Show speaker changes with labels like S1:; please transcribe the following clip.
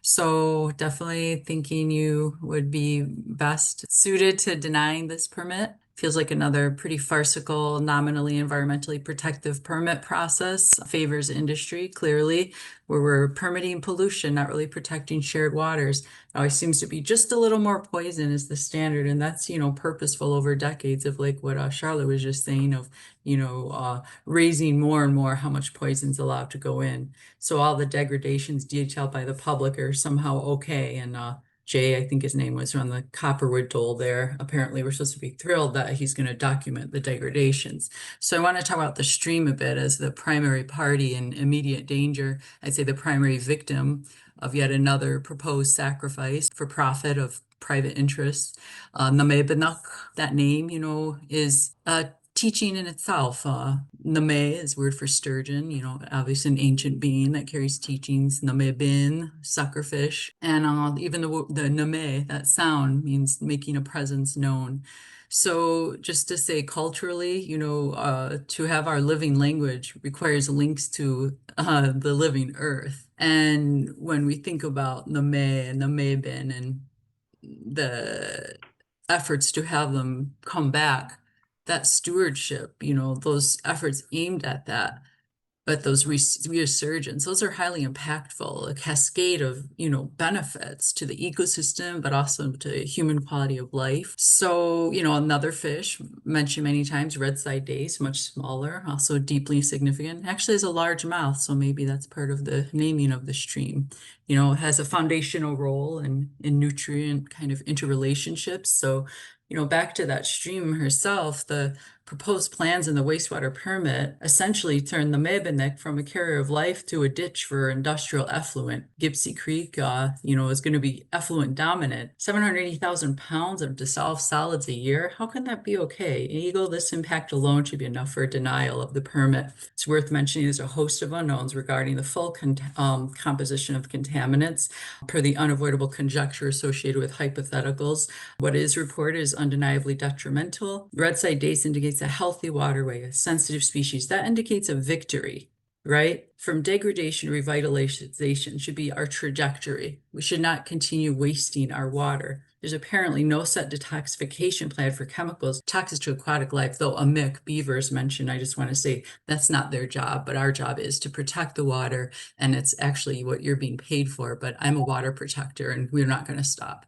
S1: So definitely thinking you would be best suited to denying this permit. Feels like another pretty farcical, nominally environmentally protective permit process. Favors industry, clearly, where we're permitting pollution, not really protecting shared waters. It always seems to be just a little more poison is the standard, and that's, purposeful over decades of like what Charlotte was just saying of, raising more and more how much poison's allowed to go in. So all the degradations detailed by the public are somehow okay. And Jay, I think his name was on the Copperwood dole there. Apparently, we're supposed to be thrilled that he's going to document the degradations. So I want to talk about the stream a bit as the primary party in immediate danger. I'd say the primary victim of yet another proposed sacrifice for profit of private interests. Namebinag, that name, is teaching in itself. Name is word for sturgeon, obviously an ancient being that carries teachings. Namebin, suckerfish, and even the name, that sound means making a presence known. So just to say culturally, to have our living language requires links to the living earth. And when we think about Name and Namebin and the efforts to have them come back, that stewardship, those efforts aimed at that, but those resurgence, those are highly impactful, a cascade of, benefits to the ecosystem, but also to human quality of life. So, another fish mentioned many times, redside dace, much smaller, also deeply significant, actually has a large mouth. So maybe that's part of the naming of the stream. It has a foundational role in nutrient kind of interrelationships. So, back to that stream herself, the proposed plans in the wastewater permit essentially turn the Namebinag from a carrier of life to a ditch for industrial effluent. Gipsy Creek, is going to be effluent dominant. 780,000 pounds of dissolved solids a year. How can that be okay? In Eagle, this impact alone should be enough for a denial of the permit. It's worth mentioning there's a host of unknowns regarding the full composition of contaminants per the unavoidable conjecture associated with hypotheticals. What is reported is undeniably detrimental. Redside dace indicates a healthy waterway, a sensitive species. That indicates a victory, right? From degradation, revitalization should be our trajectory. We should not continue wasting our water. There's apparently no set detoxification plan for chemicals toxic to aquatic life, though a mick, beavers mentioned. I just want to say that's not their job, but our job is to protect the water, and it's actually what you're being paid for. But I'm a water protector, and we're not going to stop.